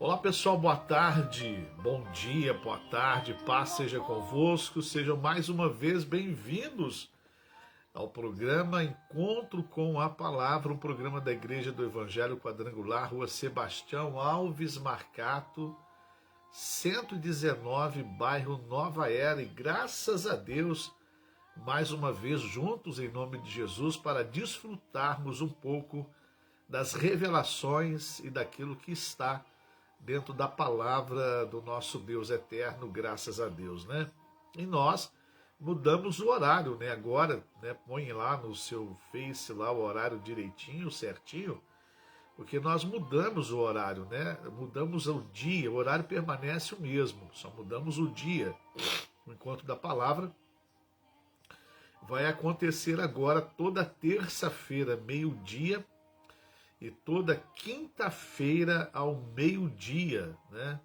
Olá pessoal, boa tarde, bom dia, boa tarde, paz seja convosco, sejam mais uma vez bem-vindos ao programa Encontro com a Palavra, um programa da Igreja do Evangelho Quadrangular, Rua Sebastião Alves Marcato, 119, bairro Nova Era, e graças a Deus, mais uma vez juntos em nome de Jesus para desfrutarmos um pouco das revelações e daquilo que está dentro da palavra do nosso Deus eterno, graças a Deus, né? E nós mudamos o horário, né? Agora, né? Põe lá no seu Face lá o horário direitinho, certinho, porque nós mudamos o horário, né? Mudamos o dia, o horário permanece o mesmo, só mudamos o dia. O encontro da palavra vai acontecer agora toda terça-feira, meio-dia, e toda quinta-feira ao meio-dia, né?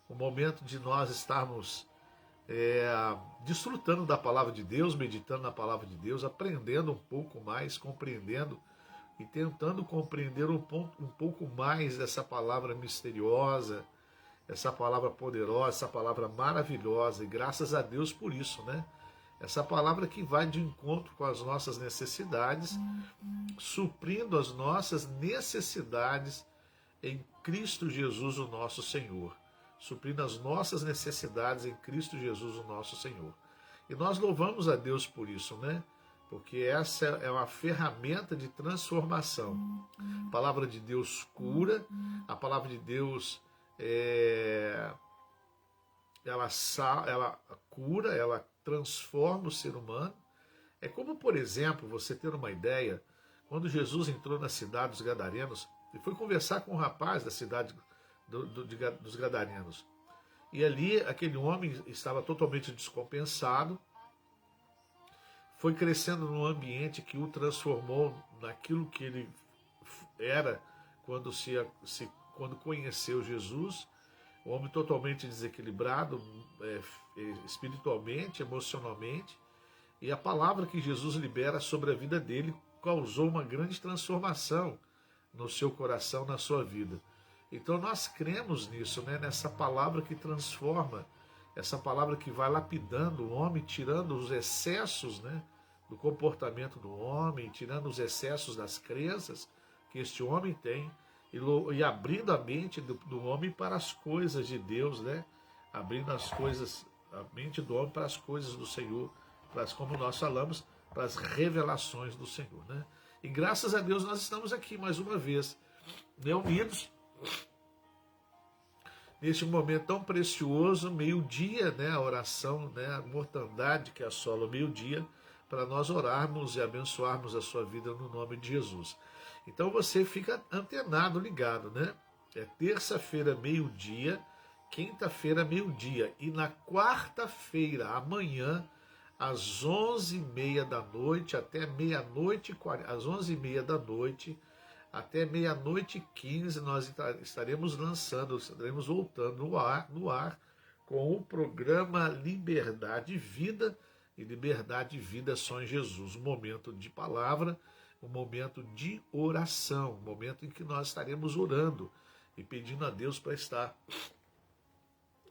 O momento de nós estarmos desfrutando da palavra de Deus, meditando na palavra de Deus, aprendendo um pouco mais, compreendendo e tentando compreender um pouco mais dessa palavra misteriosa, essa palavra poderosa, essa palavra maravilhosa, e graças a Deus por isso, né? Essa palavra que vai de encontro com as nossas necessidades, suprindo as nossas necessidades em Cristo Jesus, o nosso Senhor. Suprindo as nossas necessidades em Cristo Jesus, o nosso Senhor. E nós louvamos a Deus por isso, né? Porque essa é uma ferramenta de transformação. A palavra de Deus cura, a palavra de Deus ela cura, ela transforma o ser humano. É como, por exemplo, você ter uma ideia, quando Jesus entrou na cidade dos Gadarenos e foi conversar com um rapaz da cidade dos Gadarenos. E ali aquele homem estava totalmente descompensado, foi crescendo num ambiente que o transformou naquilo que ele era quando conheceu Jesus. Um homem totalmente desequilibrado, espiritualmente, emocionalmente. E a palavra que Jesus libera sobre a vida dele causou uma grande transformação no seu coração, na sua vida. Então nós cremos nisso, né? Nessa palavra que transforma, essa palavra que vai lapidando o homem, tirando os excessos, né, do comportamento do homem, tirando os excessos das crenças que este homem tem, e abrindo a mente do homem para as coisas de Deus, né? Abrindo a mente do homem para as coisas do Senhor, como nós falamos, para as revelações do Senhor, né? E graças a Deus nós estamos aqui mais uma vez, né, unidos neste momento tão precioso, meio-dia, né, a oração, né, a mortandade que assola o meio-dia, para nós orarmos e abençoarmos a sua vida no nome de Jesus. Então você fica antenado, ligado, né? É terça-feira, meio-dia, quinta-feira, meio-dia, e na quarta-feira, amanhã, às 11h30 da noite, até meia-noite, às 11h30 da noite, até meia-noite e 15, nós estaremos voltando no ar com o programa Liberdade e Vida, e Liberdade e Vida só em Jesus, um momento de palavra, um momento de oração, um momento em que nós estaremos orando e pedindo a Deus para estar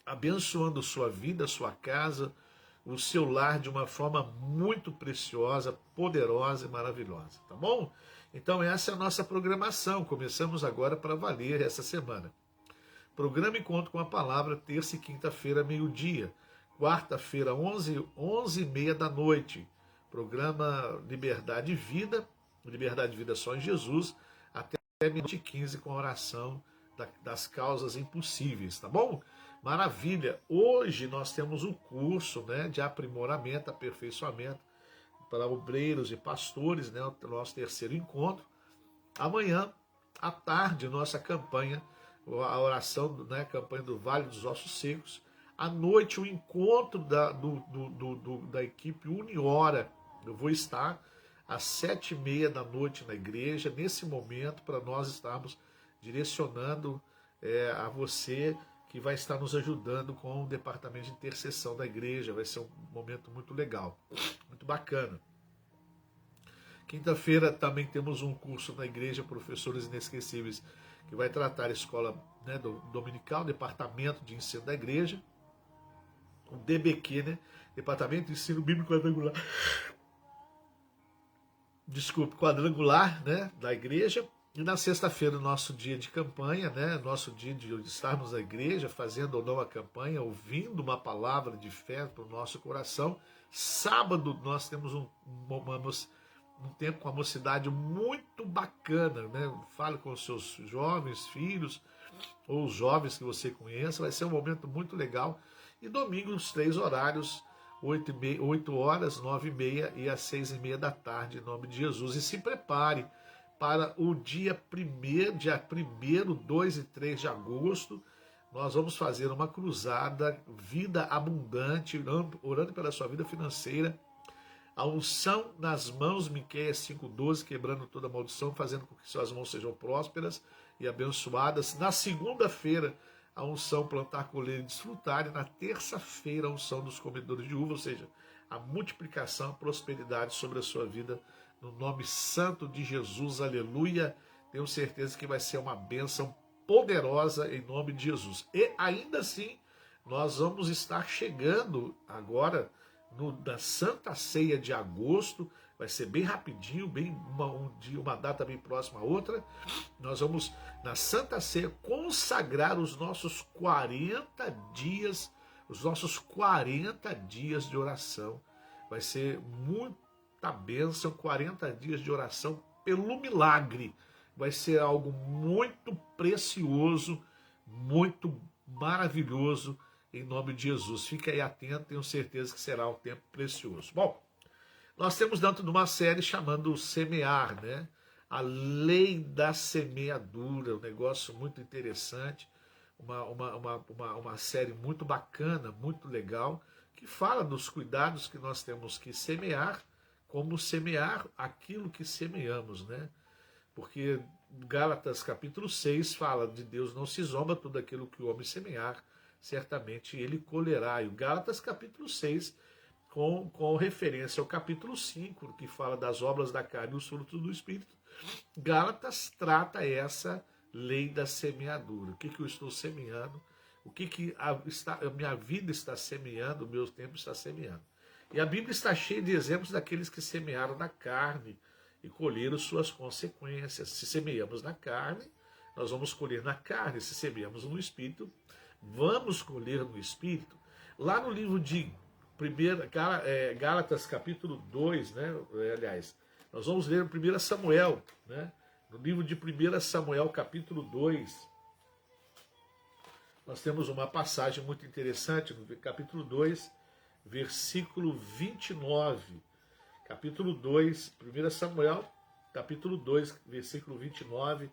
abençoando sua vida, sua casa, o seu lar de uma forma muito preciosa, poderosa e maravilhosa, tá bom? Então essa é a nossa programação, começamos agora para valer essa semana. Programa Encontro com a Palavra, terça e quinta-feira, meio-dia. Quarta-feira, 11h30 da noite. Programa Liberdade e Vida só em Jesus, até meia-noite e 15 com a oração das causas impossíveis, tá bom? Maravilha! Hoje nós temos um curso, né, de aprimoramento, aperfeiçoamento para obreiros e pastores, né, o nosso terceiro encontro. Amanhã, à tarde, nossa campanha, a oração, né, campanha do Vale dos Ossos Secos. À noite, o encontro da equipe Uniora. Eu vou estar às 7h30 da noite na igreja, nesse momento, para nós estarmos direcionando a você que vai estar nos ajudando com o departamento de intercessão da igreja. Vai ser um momento muito legal, muito bacana. Quinta-feira também temos um curso na igreja, Professores Inesquecíveis, que vai tratar a escola, né, dominical, departamento de ensino da igreja, o DBQ, né, Departamento de Ensino Bíblico Quadrangular, quadrangular, né, da igreja. E na sexta-feira, nosso dia de campanha, né, nosso dia de estarmos na igreja, fazendo ou não a campanha, ouvindo uma palavra de fé para o nosso coração. Sábado, nós temos um tempo com a mocidade muito bacana, né? Fale com os seus jovens filhos, ou os jovens que você conheça, vai ser um momento muito legal. E domingo, os 3 horários, 8 horas, 9h30 e às 6h30 da tarde, em nome de Jesus. E se prepare para o dia 1º, 2 e 3 de agosto, nós vamos fazer uma cruzada, vida abundante, orando pela sua vida financeira, a unção nas mãos, Miqueias 5,12, quebrando toda maldição, fazendo com que suas mãos sejam prósperas e abençoadas. Na segunda-feira, a unção plantar, colher e desfrutar. E na terça-feira, a unção dos comedores de uva, ou seja, a multiplicação, a prosperidade sobre a sua vida, no nome santo de Jesus, aleluia. Tenho certeza que vai ser uma bênção poderosa em nome de Jesus. E ainda assim, nós vamos estar chegando agora na Santa Ceia de agosto. Vai ser bem rapidinho, bem uma data bem próxima a outra. Nós vamos, na Santa Ceia, consagrar os nossos 40 dias, de oração. Vai ser muita bênção, 40 dias de oração pelo milagre. Vai ser algo muito precioso, muito maravilhoso, em nome de Jesus. Fique aí atento, tenho certeza que será um tempo precioso. Bom, nós temos dentro de uma série chamando Semear, né? A lei da semeadura, um negócio muito interessante, uma série muito bacana, muito legal, que fala dos cuidados que nós temos que semear, como semear aquilo que semeamos, né? Porque Gálatas capítulo 6 fala de Deus não se zomba, tudo aquilo que o homem semear, certamente ele colherá. E o Gálatas capítulo 6, com referência ao capítulo 5, que fala das obras da carne e os frutos do Espírito, Gálatas trata essa lei da semeadura. O que eu estou semeando, o que a minha vida está semeando, o meu tempo está semeando. E a Bíblia está cheia de exemplos daqueles que semearam na carne e colheram suas consequências. Se semeamos na carne, nós vamos colher na carne. Se semeamos no Espírito, vamos colher no Espírito. Lá no livro de Gálatas capítulo 2, né? Aliás, nós vamos ler 1 Samuel, né? No livro de 1 Samuel capítulo 2, nós temos uma passagem muito interessante, no capítulo 2, versículo 29. Capítulo 2, 1 Samuel, capítulo 2, versículo 29,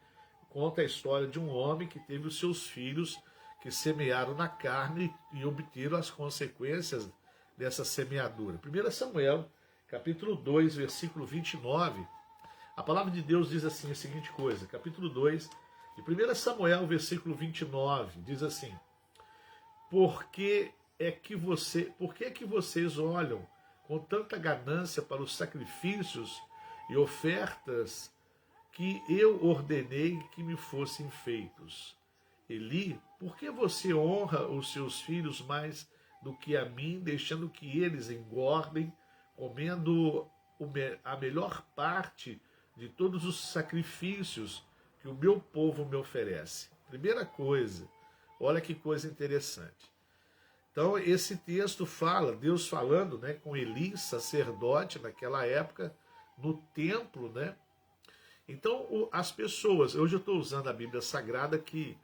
conta a história de um homem que teve os seus filhos que semearam na carne e obteram as consequências dessa semeadura. 1 Samuel, capítulo 2, versículo 29, a palavra de Deus diz assim a seguinte coisa, capítulo 2, de 1 Samuel, versículo 29, diz assim: Por que é que vocês olham com tanta ganância para os sacrifícios e ofertas que eu ordenei que me fossem feitos? Eli, por que você honra os seus filhos mais do que a mim, deixando que eles engordem, comendo a melhor parte de todos os sacrifícios que o meu povo me oferece? Primeira coisa, olha que coisa interessante. Então, esse texto fala, Deus falando, né, com Eli, sacerdote naquela época, no templo, né? Então, as pessoas, hoje eu estou usando a Bíblia Sagrada que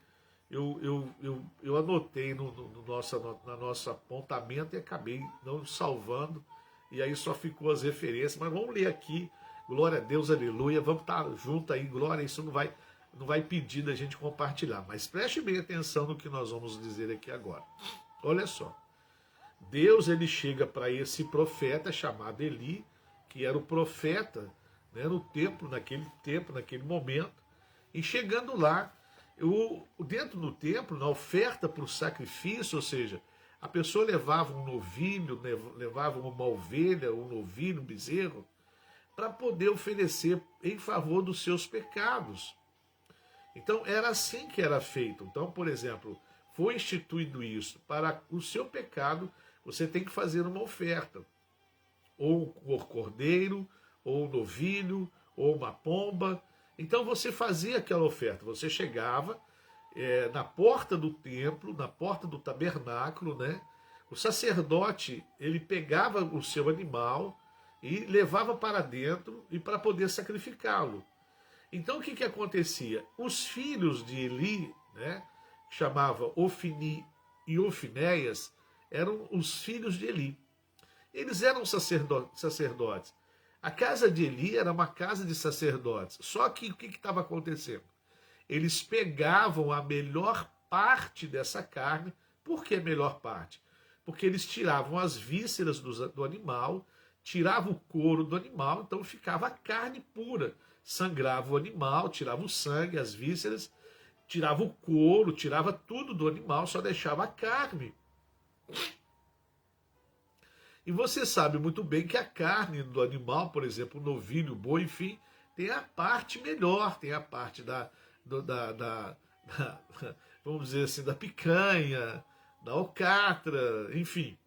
eu anotei na nosso apontamento e acabei não salvando, e aí só ficou as referências, mas vamos ler aqui, glória a Deus, aleluia, vamos estar junto aí, glória, isso não vai pedir da gente compartilhar, mas preste bem atenção no que nós vamos dizer aqui agora. Olha só, Deus ele chega para esse profeta chamado Eli, que era o profeta, né, no templo, naquele momento, e chegando lá, dentro do templo, na oferta para o sacrifício, ou seja, a pessoa levava um novilho, levava uma ovelha, um novilho, um bezerro, para poder oferecer em favor dos seus pecados. Então era assim que era feito. Então, por exemplo, foi instituído isso. Para o seu pecado, você tem que fazer uma oferta. Ou um cordeiro, ou um novilho, ou uma pomba. Então você fazia aquela oferta. Você chegava na porta do templo, na porta do tabernáculo, né? O sacerdote, ele pegava o seu animal e levava para dentro e para poder sacrificá-lo. Então o que acontecia? Os filhos de Eli, né, que chamava Ofni e Ofinéias, eram os filhos de Eli. Eles eram sacerdotes. A casa de Eli era uma casa de sacerdotes. Só que o que estava acontecendo? Eles pegavam a melhor parte dessa carne. Por que a melhor parte? Porque eles tiravam as vísceras do animal, tiravam o couro do animal, então ficava a carne pura. Sangrava o animal, tirava o sangue, as vísceras, tirava o couro, tirava tudo do animal, só deixava a carne. E você sabe muito bem que a carne do animal, por exemplo, o novilho, o boi, enfim, tem a parte melhor, tem a parte vamos dizer assim, da picanha, da alcatra, enfim.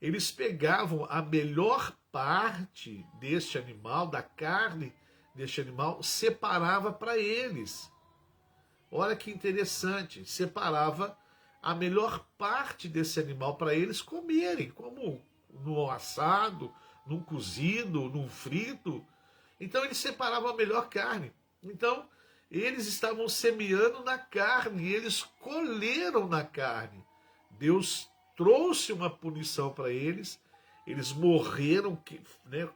Eles pegavam a melhor parte deste animal, da carne deste animal, separava para eles. Olha que interessante, separava a melhor parte desse animal para eles comerem, como no assado, num cozido, num frito. Então eles separavam a melhor carne. Então eles estavam semeando na carne, eles colheram na carne. Deus trouxe uma punição para eles, eles morreram, né,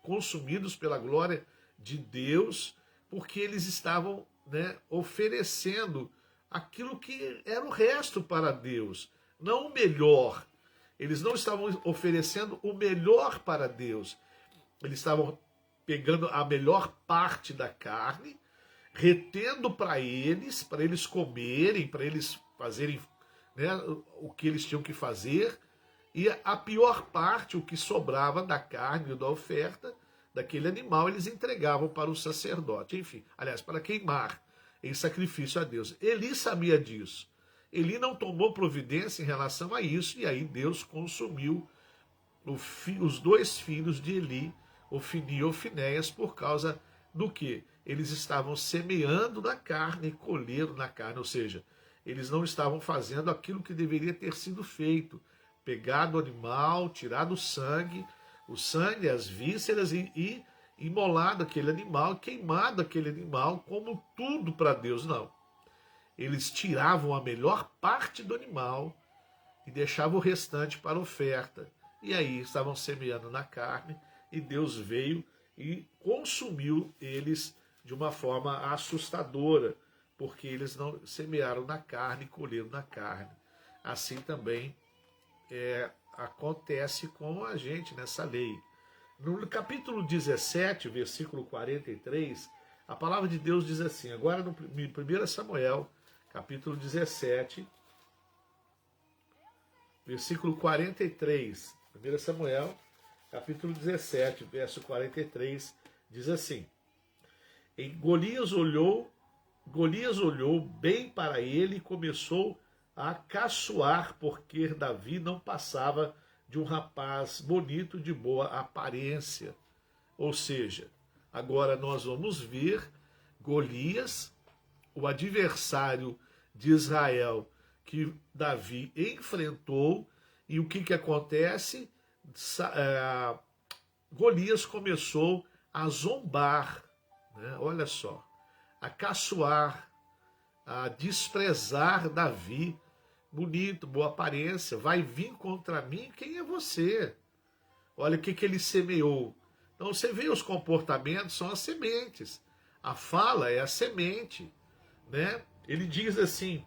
consumidos pela glória de Deus, porque eles estavam, né, oferecendo aquilo que era o resto para Deus, não o melhor. Eles não estavam oferecendo o melhor para Deus. Eles estavam pegando a melhor parte da carne, retendo para eles comerem, para eles fazerem, né, o que eles tinham que fazer, e a pior parte, o que sobrava da carne, da oferta, daquele animal, eles entregavam para o sacerdote, enfim, aliás, para queimar em sacrifício a Deus. Eli sabia disso. Eli não tomou providência em relação a isso, e aí Deus consumiu os dois filhos de Eli, Ofni e Ofinéias, por causa do que? Eles estavam semeando na carne e colheram na carne, ou seja, eles não estavam fazendo aquilo que deveria ter sido feito. Pegado o animal, tirado o sangue, as vísceras e imolado aquele animal, queimado aquele animal como tudo para Deus, não. Eles tiravam a melhor parte do animal e deixavam o restante para oferta. E aí estavam semeando na carne e Deus veio e consumiu eles de uma forma assustadora, porque eles não semearam na carne e colheram na carne. Assim também acontece com a gente nessa lei. No capítulo 17, versículo 43, a palavra de Deus diz assim, agora no 1 Samuel, capítulo 17, versículo 43, 1 Samuel, capítulo 17, verso 43, diz assim, e Golias olhou bem para ele e começou a caçoar, porque Davi não passava de um rapaz bonito, de boa aparência. Ou seja, agora nós vamos ver Golias, o adversário de Israel que Davi enfrentou, e o que acontece? Golias começou a zombar, né? Olha só, a caçoar, a desprezar Davi, bonito, boa aparência, vai vir contra mim, quem é você? Olha o que ele semeou. Então você vê os comportamentos, são as sementes. A fala é a semente, né? Ele diz assim,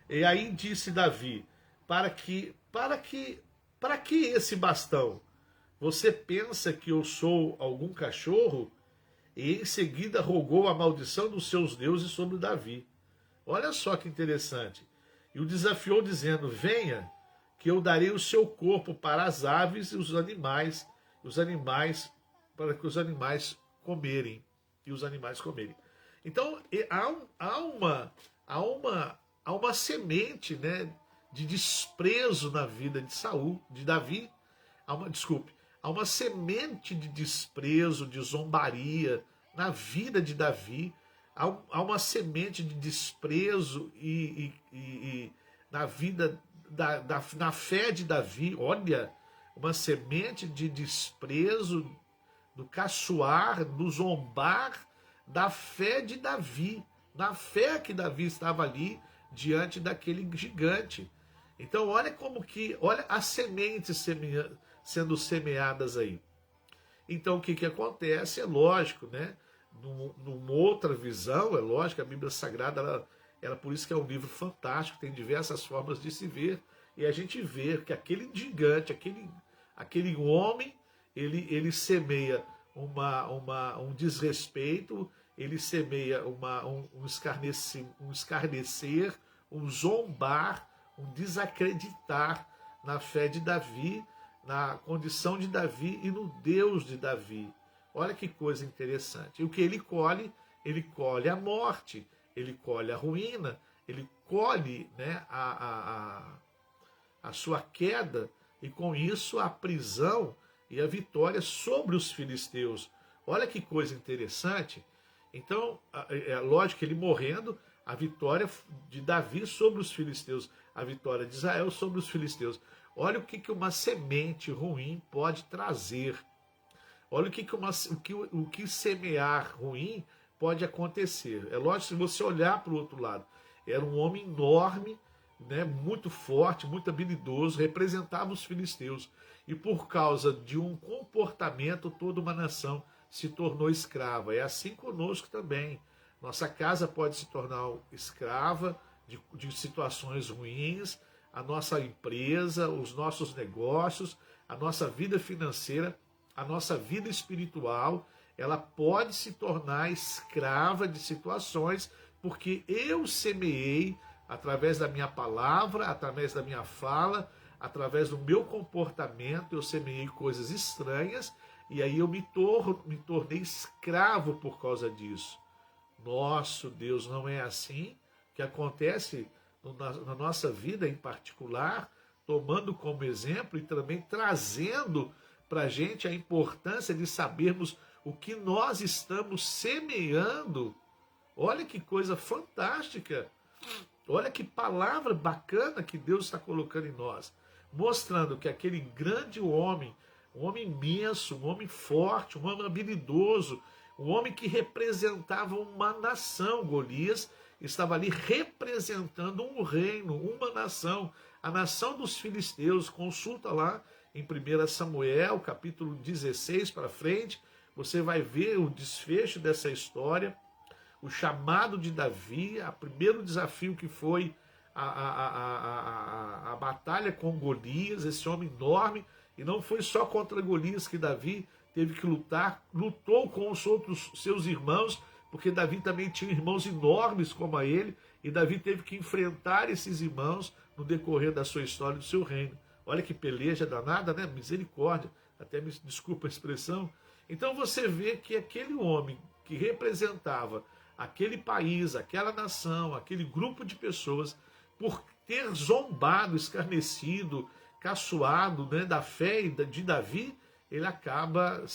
e aí disse Davi, para que esse bastão? Você pensa que eu sou algum cachorro? E em seguida rogou a maldição dos seus deuses sobre Davi. Olha só que interessante. E o desafiou dizendo, venha, que eu darei o seu corpo para as aves e os animais, para que os animais comerem. E os animais comerem. Então, há uma semente, né, de desprezo na vida de Saul, de Davi. Há uma semente de desprezo, de zombaria na vida de Davi. Há uma semente de desprezo na vida, na fé de Davi. Olha, uma semente de desprezo, do caçoar, do zombar da fé de Davi, na fé que Davi estava ali diante daquele gigante. Então olha as sementes sendo semeadas aí. Então o que acontece? É lógico, né? Numa outra visão, é lógico, a Bíblia Sagrada, ela por isso que é um livro fantástico, tem diversas formas de se ver, e a gente vê que aquele gigante, aquele homem, ele semeia um desrespeito, ele semeia um escarnecer, um zombar, um desacreditar na fé de Davi, na condição de Davi e no Deus de Davi. Olha que coisa interessante. E o que ele colhe a morte, ele colhe a ruína, ele colhe, né, a sua queda, e com isso a prisão e a vitória sobre os filisteus. Olha que coisa interessante. Então, é lógico que ele morrendo, a vitória de Davi sobre os filisteus, a vitória de Israel sobre os filisteus. Olha o que uma semente ruim pode trazer. Olha o que semear ruim pode acontecer. É lógico, se você olhar para o outro lado, era um homem enorme, né, muito forte, muito habilidoso, representava os filisteus. E por causa de um comportamento, toda uma nação se tornou escrava. É assim conosco também. Nossa casa pode se tornar escrava de situações ruins, a nossa empresa, os nossos negócios, a nossa vida financeira, a nossa vida espiritual, ela pode se tornar escrava de situações, porque eu semeei através da minha palavra, através da minha fala, através do meu comportamento, eu semeei coisas estranhas, e aí eu me tornei escravo por causa disso. Nosso Deus, não é assim que acontece na nossa vida em particular, tomando como exemplo e também trazendo para a gente a importância de sabermos o que nós estamos semeando. Olha que coisa fantástica! Olha que palavra bacana que Deus está colocando em nós, mostrando que aquele grande homem, um homem imenso, um homem forte, um homem habilidoso, um homem que representava uma nação, Golias, estava ali representando um reino, uma nação, a nação dos filisteus. Consulta lá em 1 Samuel, capítulo 16 para frente, você vai ver o desfecho dessa história, o chamado de Davi, o primeiro desafio que foi a batalha com Golias, esse homem enorme, e não foi só contra Golias que Davi teve que lutar, lutou com os outros seus irmãos, porque Davi também tinha irmãos enormes como a ele, e Davi teve que enfrentar esses irmãos no decorrer da sua história, do seu reino. Olha que peleja danada, né? Misericórdia, até me desculpa a expressão. Então você vê que aquele homem que representava aquele país, aquela nação, aquele grupo de pessoas, por ter zombado, escarnecido, caçoado, né, da fé de Davi, ele acaba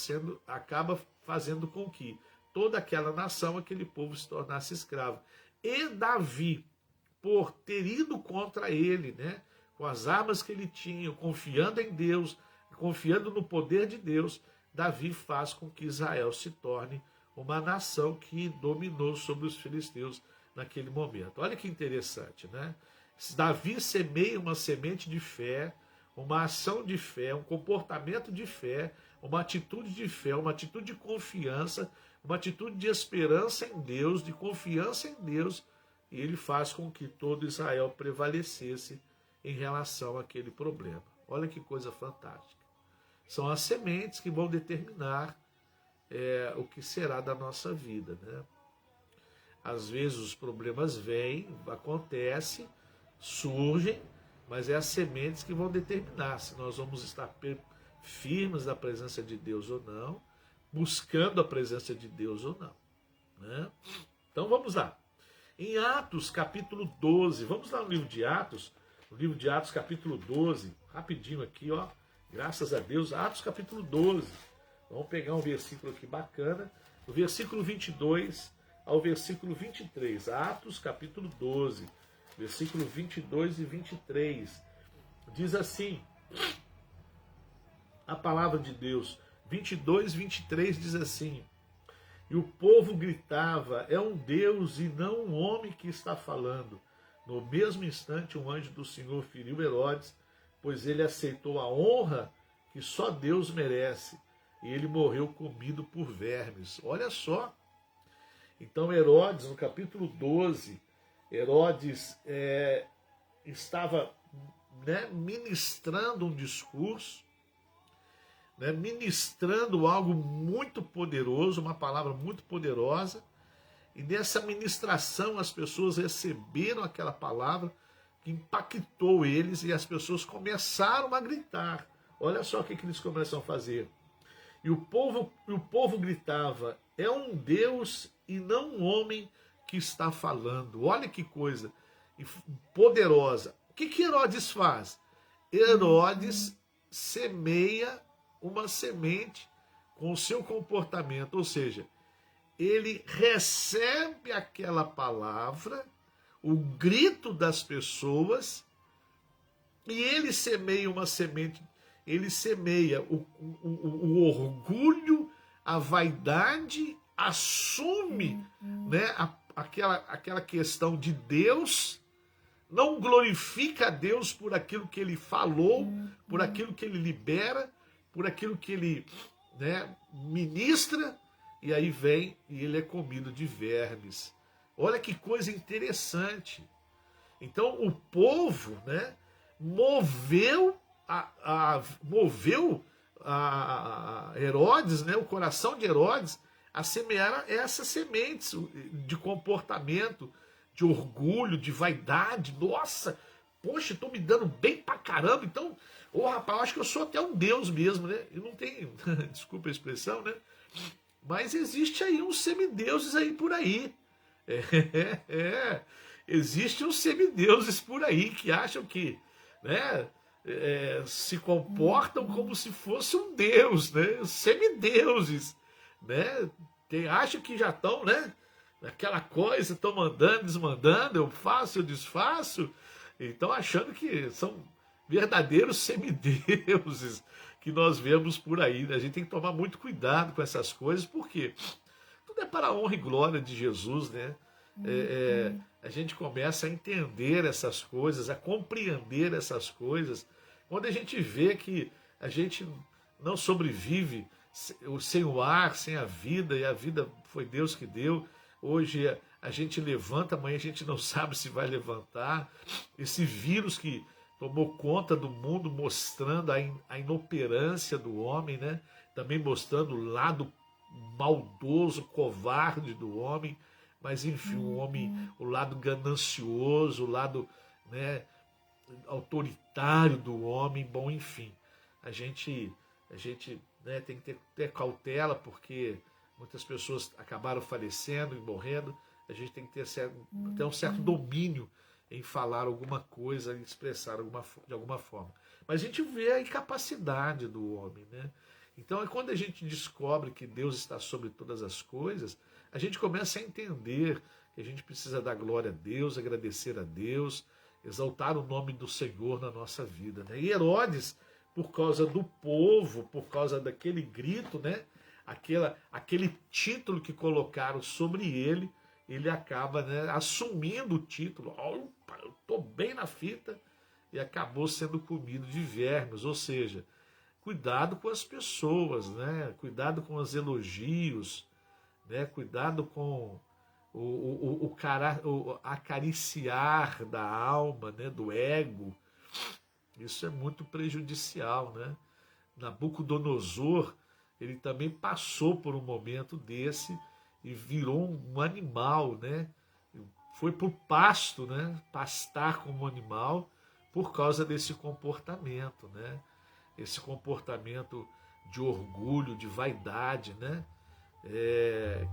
fazendo com que toda aquela nação, aquele povo se tornasse escravo. E Davi, por ter ido contra ele, né, com as armas que ele tinha, confiando em Deus, confiando no poder de Deus, Davi faz com que Israel se torne uma nação que dominou sobre os filisteus naquele momento. Olha que interessante, né? Davi semeia uma semente de fé, uma ação de fé, um comportamento de fé, uma atitude de fé, uma atitude de confiança, uma atitude de esperança em Deus, de confiança em Deus, e ele faz com que todo Israel prevalecesse em relação àquele problema. Olha que coisa fantástica. São as sementes que vão determinar o que será da nossa vida, né? Às vezes os problemas vêm, acontecem, surgem, mas é as sementes que vão determinar se nós vamos estar firmes na presença de Deus ou não, buscando a presença de Deus ou não, né? Então vamos lá. Em Atos, capítulo 12, vamos lá no livro de Atos, capítulo 12, rapidinho aqui, ó, graças a Deus, Atos, capítulo 12. Vamos pegar um versículo aqui bacana, do versículo 22 ao versículo 23, Atos, capítulo 12, versículo 22 e 23, diz assim, a palavra de Deus, 22, 23 diz assim, e o povo gritava, é um Deus e não um homem que está falando. No mesmo instante, um anjo do Senhor feriu Herodes, pois ele aceitou a honra que só Deus merece, e ele morreu comido por vermes. Olha só. Então Herodes, no capítulo 12, Herodes estava ministrando um discurso, ministrando algo muito poderoso, uma palavra muito poderosa, e nessa ministração as pessoas receberam aquela palavra que impactou eles e as pessoas começaram a gritar. Olha só o que eles começam a fazer. E o povo gritava, é um Deus e não um homem que está falando. Olha que coisa poderosa. O que Herodes faz? Herodes semeia uma semente com o seu comportamento, ou seja, ele recebe aquela palavra, o grito das pessoas, e ele semeia uma semente, ele semeia o orgulho, a vaidade, assume aquela questão de Deus, não glorifica a Deus por aquilo que ele falou, por aquilo que ele libera, por aquilo que ele ministra, e aí vem e ele é comido de vermes. Olha que coisa interessante. Então o povo moveu a Herodes, o coração de Herodes, a semear essas sementes de comportamento, de orgulho, de vaidade. Nossa, poxa, estou me dando bem pra caramba, então, rapaz, eu acho que eu sou até um Deus mesmo, né? Eu não tenho, desculpa a expressão, né? Mas existe aí uns semideuses aí por aí. Existem uns semideuses por aí que acham que, se comportam como se fosse um deus, semideuses, acham que já estão, aquela coisa, estão mandando, desmandando, eu faço, eu desfaço, então achando que são verdadeiros semideuses que nós vemos por aí. A gente tem que tomar muito cuidado com essas coisas, porque tudo é para a honra e glória de Jesus, a gente começa a entender essas coisas, a compreender essas coisas, quando a gente vê que a gente não sobrevive sem o ar, sem a vida, e a vida foi Deus que deu. Hoje a gente levanta, amanhã a gente não sabe se vai levantar. Esse vírus que tomou conta do mundo, mostrando a inoperância do homem, também mostrando o lado maldoso, covarde do homem, mas enfim, o lado ganancioso, o lado autoritário do homem. Bom, enfim, a gente tem que ter cautela, porque muitas pessoas acabaram falecendo e morrendo. A gente tem que ter um certo domínio em falar alguma coisa, em expressar de alguma forma. Mas a gente vê a incapacidade do homem, Então, quando a gente descobre que Deus está sobre todas as coisas, a gente começa a entender que a gente precisa dar glória a Deus, agradecer a Deus, exaltar o nome do Senhor na nossa vida, E Herodes, por causa do povo, por causa daquele grito, aquele título que colocaram sobre ele acaba assumindo o título. Opa, eu estou bem na fita, e acabou sendo comido de vermes. Ou seja, cuidado com as pessoas, cuidado com os elogios, cuidado com o acariciar da alma, do ego. Isso é muito prejudicial, Nabucodonosor, ele também passou por um momento desse e virou um animal, Foi para o pasto, pastar como animal, por causa desse comportamento, Esse comportamento de orgulho, de vaidade,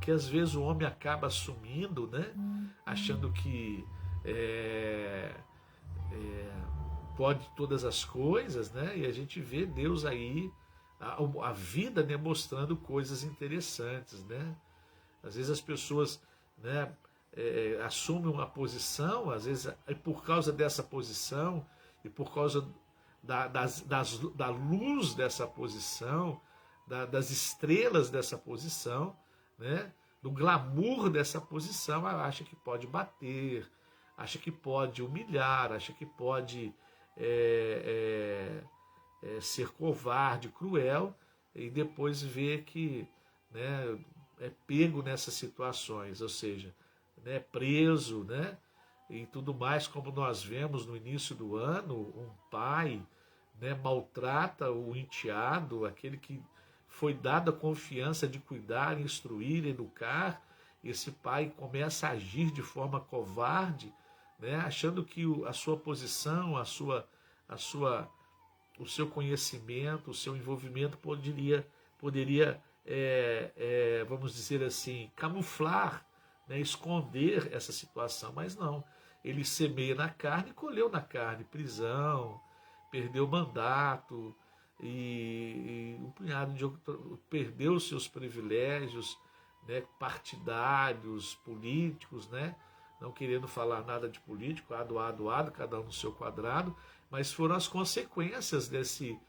que às vezes o homem acaba assumindo, né? Achando que pode todas as coisas, né? E a gente vê Deus aí, a vida, né, mostrando coisas interessantes, né? Às vezes as pessoas, né, assumem uma posição, às vezes é por causa dessa posição e por causa da luz dessa posição, das estrelas dessa posição, né, do glamour dessa posição, acha que pode bater, acha que pode humilhar, acha que pode ser covarde, cruel, e depois vê que, né, é pego nessas situações, ou seja, né, preso, né, e tudo mais, como nós vemos no início do ano, um pai, né, maltrata o enteado, aquele que foi dado a confiança de cuidar, instruir, educar. Esse pai começa a agir de forma covarde, né, achando que a sua posição, o seu conhecimento, o seu envolvimento poderia vamos dizer assim, camuflar, né, esconder essa situação, mas não. Ele semeia na carne e colheu na carne prisão, perdeu mandato e um punhado de perdeu seus privilégios, né, partidários, políticos, né, não querendo falar nada de político, ado, cada um no seu quadrado, mas foram as consequências desse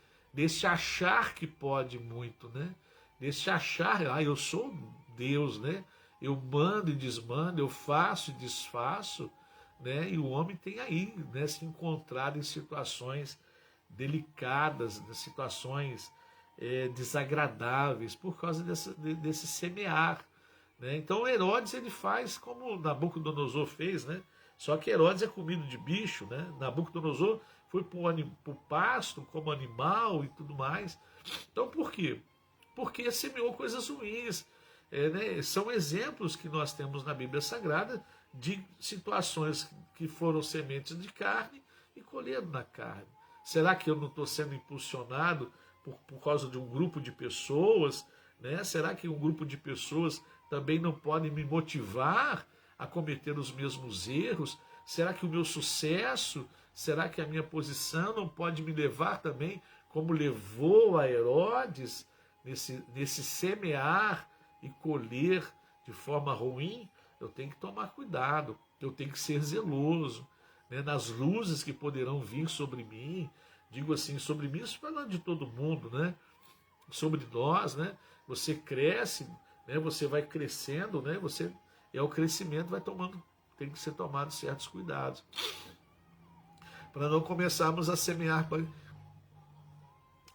achar que pode muito, né? Desse achar, eu sou Deus, né? Eu mando e desmando, eu faço e desfaço, né? E o homem tem aí, né, se encontrado em situações delicadas, situações desagradáveis por causa desse semear, né? Então Herodes ele faz como Nabucodonosor fez, né? Só que Herodes é comido de bicho, né? Nabucodonosor foi para o pasto como animal e tudo mais. Então por quê? Porque semeou coisas ruins. Né? São exemplos que nós temos na Bíblia Sagrada de situações que foram sementes de carne e colheram na carne. Será que eu não estou sendo impulsionado por causa de um grupo de pessoas? Né? Será que um grupo de pessoas também não pode me motivar a cometer os mesmos erros? Será que o meu sucesso, será que a minha posição não pode me levar também, como levou a Herodes, nesse semear e colher de forma ruim? Eu tenho que tomar cuidado, eu tenho que ser zeloso, né, nas luzes que poderão vir sobre mim. Digo assim, sobre mim, isso falando de todo mundo, né? Sobre nós, né? Você cresce, né? Você vai crescendo, né? O crescimento tem que ser tomado certos cuidados para não começarmos a semear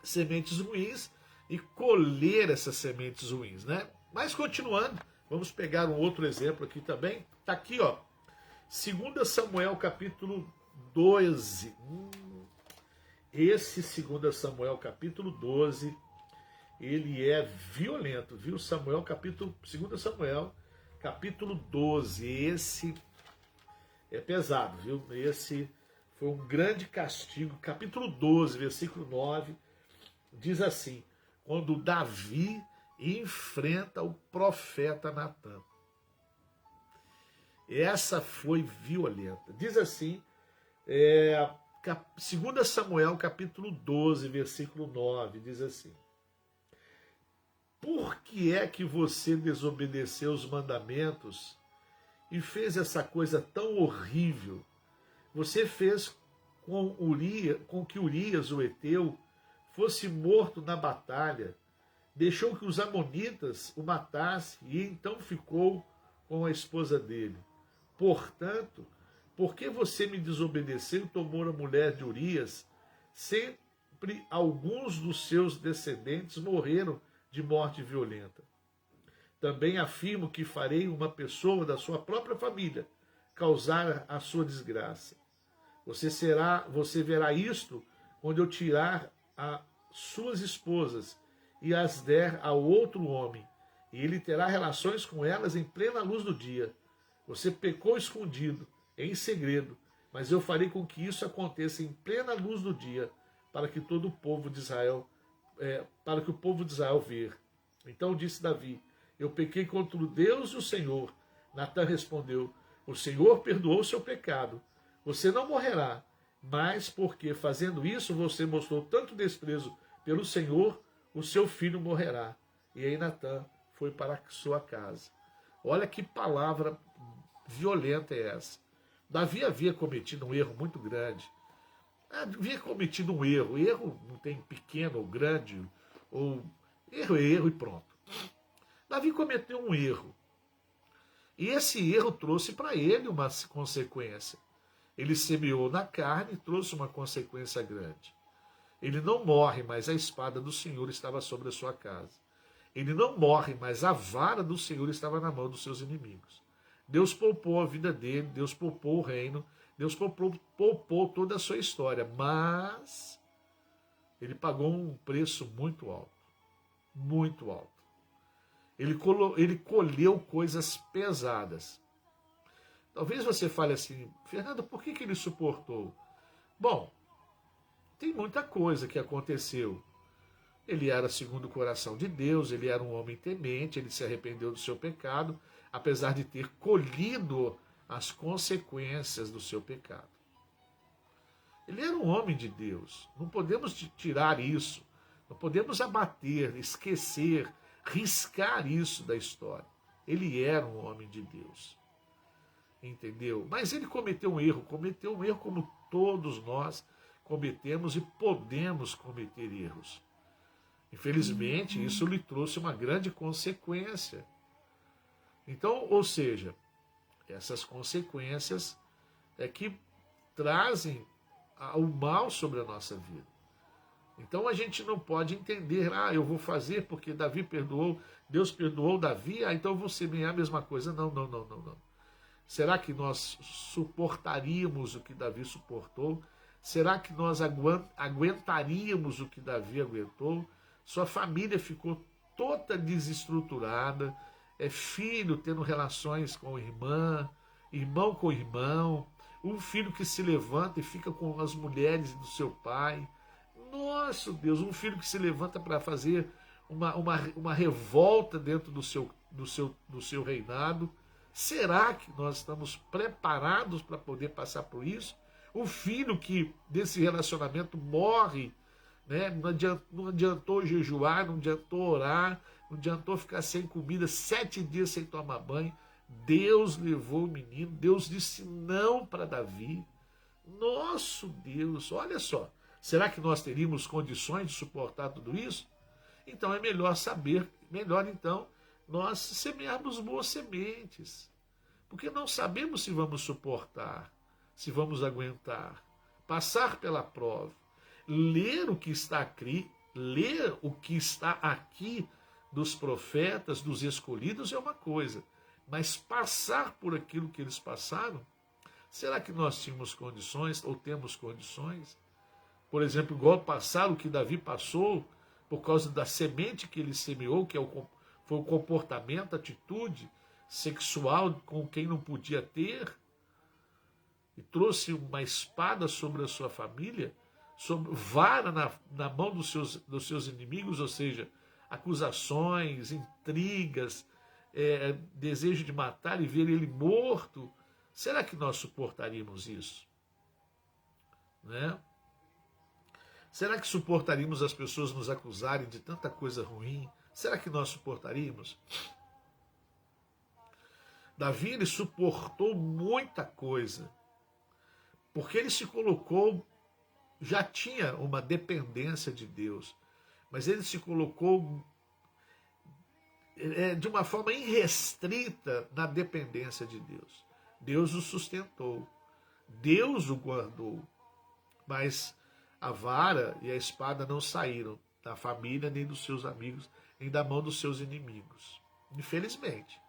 sementes ruins e colher essas sementes ruins, né? Mas continuando, vamos pegar um outro exemplo aqui também. Está aqui, ó, 2 Samuel capítulo 12. Esse 2 Samuel capítulo 12, ele é violento, viu? 2 Samuel capítulo 12, esse é pesado, viu? Esse foi um grande castigo. Capítulo 12, versículo 9, diz assim: quando Davi enfrenta o profeta Natã. Essa foi violenta. Diz assim, 2 Samuel capítulo 12, versículo 9, diz assim: por que é que você desobedeceu os mandamentos e fez essa coisa tão horrível? Você fez com que Urias, o Heteu, fosse morto na batalha, deixou que os amonitas o matassem e então ficou com a esposa dele. Portanto, por que você me desobedeceu e tomou a mulher de Urias? Sempre alguns dos seus descendentes morreram de morte violenta. Também afirmo que farei uma pessoa da sua própria família causar a sua desgraça. Você verá isto quando eu tirar as suas esposas e as der a outro homem, e ele terá relações com elas em plena luz do dia. Você pecou escondido, em segredo, mas eu farei com que isso aconteça em plena luz do dia, para que o povo de Israel ver. Então disse Davi: eu pequei contra o Deus e o Senhor. Natã respondeu, o Senhor perdoou o seu pecado. Você não morrerá, mas porque fazendo isso você mostrou tanto desprezo pelo Senhor, o seu filho morrerá. E aí Natã foi para a sua casa. Olha que palavra violenta é essa. Davi havia cometido um erro muito grande. Havia cometido um erro. Erro não tem pequeno ou grande, ou erro é erro e pronto. Davi cometeu um erro. E esse erro trouxe para ele uma consequência. Ele semeou na carne e trouxe uma consequência grande. Ele não morre, mas a espada do Senhor estava sobre a sua casa. Ele não morre, mas a vara do Senhor estava na mão dos seus inimigos. Deus poupou a vida dele, Deus poupou o reino, Deus poupou toda a sua história, mas ele pagou um preço muito alto, muito alto. Ele colheu coisas pesadas. Talvez você fale assim, Fernando, por que ele suportou? Bom, tem muita coisa que aconteceu. Ele era segundo o coração de Deus, ele era um homem temente, ele se arrependeu do seu pecado, apesar de ter colhido as consequências do seu pecado. Ele era um homem de Deus, não podemos tirar isso, não podemos abater, esquecer, riscar isso da história. Ele era um homem de Deus, entendeu? Mas ele cometeu um erro como todos nós cometemos e podemos cometer erros. Infelizmente, isso lhe trouxe uma grande consequência. Então, ou seja, essas consequências é que trazem o mal sobre a nossa vida. Então a gente não pode entender, eu vou fazer porque Davi perdoou, Deus perdoou Davi, então eu vou semear a mesma coisa. Não. Será que nós suportaríamos o que Davi suportou? Será que nós aguentaríamos o que Davi aguentou? Sua família ficou toda desestruturada, filho tendo relações com irmã, irmão com irmão, um filho que se levanta e fica com as mulheres do seu pai. Nossa Deus, um filho que se levanta para fazer uma revolta dentro do seu reinado. Será que nós estamos preparados para poder passar por isso? Um filho que desse relacionamento morre, né? Não adiantou jejuar, não adiantou orar, não adiantou ficar sem comida, 7 dias sem tomar banho. Deus levou o menino, Deus disse não para Davi. Nosso Deus, olha só. Será que nós teríamos condições de suportar tudo isso? Então é melhor então nós semearmos boas sementes. Porque não sabemos se vamos suportar, se vamos aguentar, passar pela prova, ler o que está aqui dos profetas, dos escolhidos é uma coisa, mas passar por aquilo que eles passaram, será que nós tínhamos condições ou temos condições? Por exemplo, igual passar o que Davi passou por causa da semente que ele semeou, que foi o comportamento, a atitude sexual com quem não podia ter, e trouxe uma espada sobre a sua família, vara na mão dos seus inimigos, ou seja, acusações, intrigas, desejo de matar e ver ele morto. Será que nós suportaríamos isso? Né? Será que suportaríamos as pessoas nos acusarem de tanta coisa ruim? Será que nós suportaríamos? Davi, ele suportou muita coisa, porque ele se colocou, já tinha uma dependência de Deus, mas ele se colocou de uma forma irrestrita na dependência de Deus. Deus o sustentou, Deus o guardou, mas a vara e a espada não saíram da família, nem dos seus amigos, nem da mão dos seus inimigos. Infelizmente,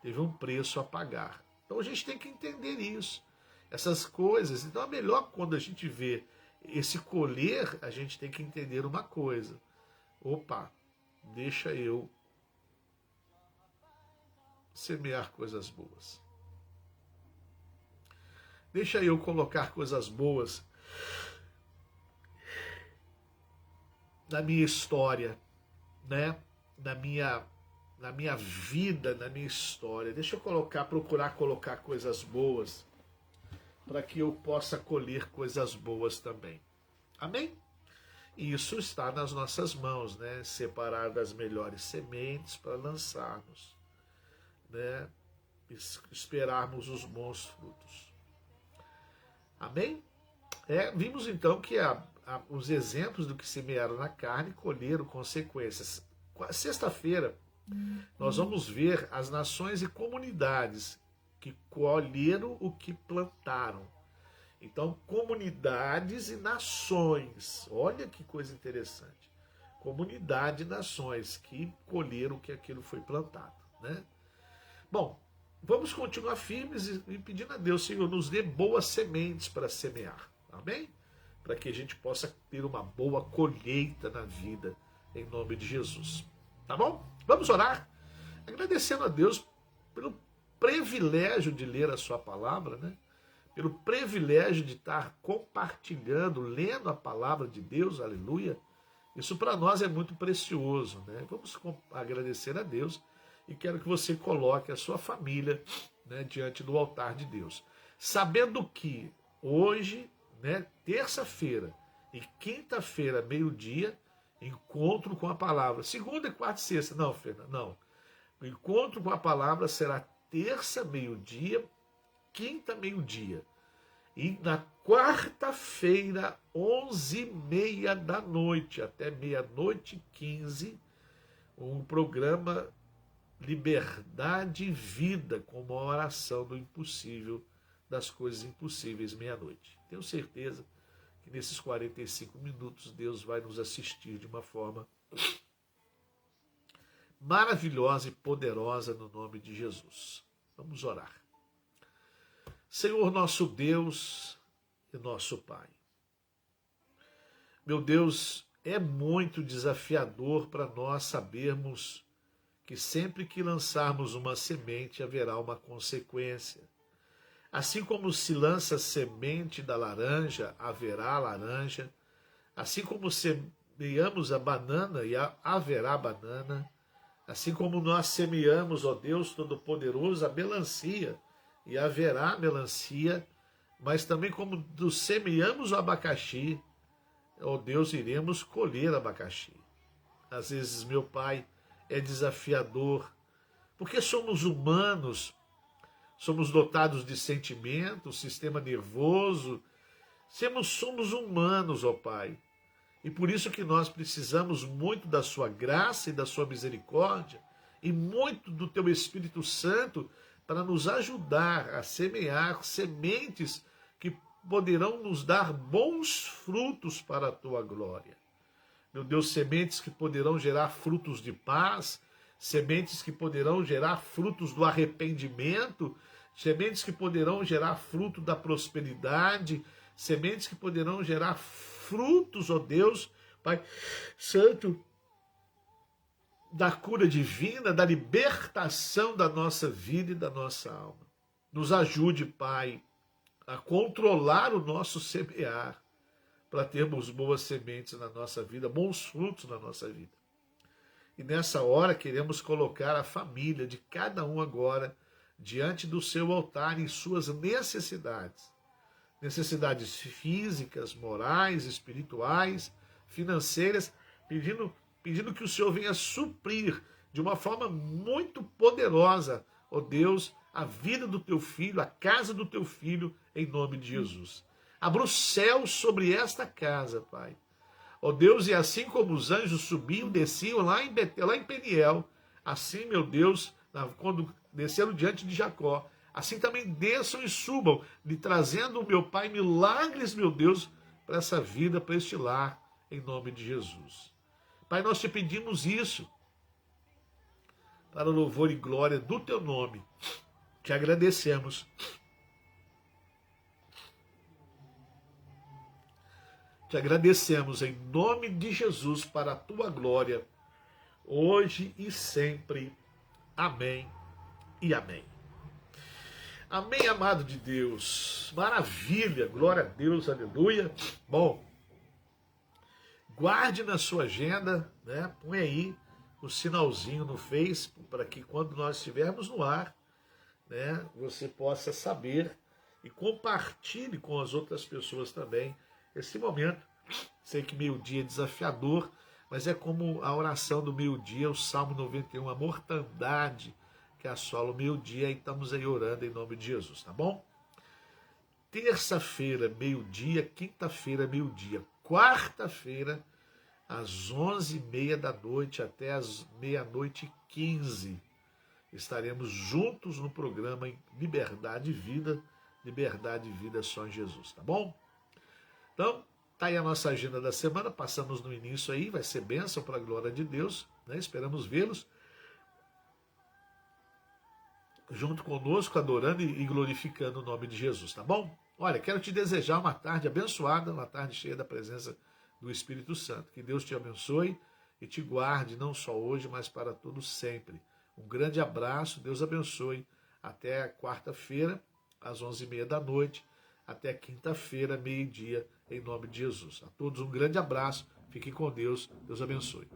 teve um preço a pagar. Então a gente tem que entender isso, essas coisas. Então é melhor, quando a gente vê esse colher, a gente tem que entender uma coisa. Opa, deixa eu semear coisas boas. Deixa eu colocar coisas boas na minha história, né? na na minha vida, na minha história. Deixa eu procurar colocar coisas boas, para que eu possa colher coisas boas também. Amém? E isso está nas nossas mãos, né? Separar das melhores sementes para lançarmos, né? Esperarmos os bons frutos. Amém? Vimos então que os exemplos do que semearam na carne colheram consequências. Sexta-feira, nós vamos ver as nações e comunidades que colheram o que plantaram. Então, comunidades e nações, olha que coisa interessante. Comunidade e nações que colheram que aquilo foi plantado, né? Bom, vamos continuar firmes e pedindo a Deus, Senhor, nos dê boas sementes para semear, amém? Para que a gente possa ter uma boa colheita na vida, em nome de Jesus, tá bom? Vamos orar, agradecendo a Deus pelo privilégio de ler a sua palavra, né? Pelo privilégio de estar compartilhando, lendo a palavra de Deus, aleluia. Isso para nós é muito precioso, né? Vamos agradecer a Deus e quero que você coloque a sua família, né, diante do altar de Deus. Sabendo que hoje, né, terça-feira e quinta-feira, meio-dia, encontro com a palavra. Segunda, quarta e sexta. Não, Fernanda, não. O encontro com a palavra será terça, meio-dia, quinta, meio-dia. E na quarta-feira, 11h30 da noite, até 00h15, um programa Liberdade e Vida, com uma oração do impossível, das coisas impossíveis, meia-noite. Tenho certeza que nesses 45 minutos Deus vai nos assistir de uma forma maravilhosa e poderosa no nome de Jesus. Vamos orar. Senhor nosso Deus e nosso Pai, meu Deus, é muito desafiador para nós sabermos que sempre que lançarmos uma semente haverá uma consequência. Assim como se lança a semente da laranja, haverá laranja. Assim como semeamos a banana, e haverá banana. Assim como nós semeamos, ó Deus Todo-Poderoso, a melancia, e haverá melancia, mas também como semeamos o abacaxi, ó Deus, iremos colher abacaxi. Às vezes, meu Pai, é desafiador, porque somos humanos, somos dotados de sentimentos, sistema nervoso, somos humanos, ó Pai, e por isso que nós precisamos muito da sua graça e da sua misericórdia, e muito do teu Espírito Santo, para nos ajudar a semear sementes que poderão nos dar bons frutos para a tua glória. Meu Deus, sementes que poderão gerar frutos de paz, sementes que poderão gerar frutos do arrependimento, sementes que poderão gerar fruto da prosperidade, sementes que poderão gerar frutos, ó Deus, Pai Santo, da cura divina, da libertação da nossa vida e da nossa alma. Nos ajude, Pai, a controlar o nosso semear, para termos boas sementes na nossa vida, bons frutos na nossa vida. E nessa hora queremos colocar a família de cada um agora diante do seu altar em suas necessidades. Necessidades físicas, morais, espirituais, financeiras, pedindo que o Senhor venha suprir de uma forma muito poderosa, ó Deus, a vida do teu filho, a casa do teu filho, em nome de Jesus. Abra o céu sobre esta casa, Pai. Ó Deus, e assim como os anjos subiam, desciam lá em Betel, lá em Peniel, assim, meu Deus, quando desceram diante de Jacó, assim também desçam e subam, lhe trazendo, meu Pai, milagres, meu Deus, para essa vida, para este lar, em nome de Jesus. Pai, nós te pedimos isso, para o louvor e glória do teu nome. Te agradecemos. Te agradecemos em nome de Jesus, para a tua glória, hoje e sempre. Amém e amém. Amém, amado de Deus. Maravilha, glória a Deus, aleluia. Bom, guarde na sua agenda, né? Põe aí um sinalzinho no Face, para que quando nós estivermos no ar, né, você possa saber e compartilhe com as outras pessoas também esse momento. Sei que meio-dia é desafiador, mas é como a oração do meio-dia, o Salmo 91, a mortandade que assola o meio-dia, e estamos aí orando em nome de Jesus, tá bom? Terça-feira, meio-dia, quinta-feira, meio-dia, quarta-feira, às 11h30 da noite até às 00h15, estaremos juntos no programa Liberdade e Vida só em Jesus, tá bom? Então, tá aí a nossa agenda da semana, passamos no início aí, vai ser bênção para a glória de Deus, né? Esperamos vê-los junto conosco, adorando e glorificando o nome de Jesus, tá bom? Olha, quero te desejar uma tarde abençoada, uma tarde cheia da presença do Espírito Santo. Que Deus te abençoe e te guarde, não só hoje, mas para todo sempre. Um grande abraço, Deus abençoe. Até quarta-feira, às 11h30 da noite, até quinta-feira, meio-dia, em nome de Jesus. A todos um grande abraço, fiquem com Deus, Deus abençoe.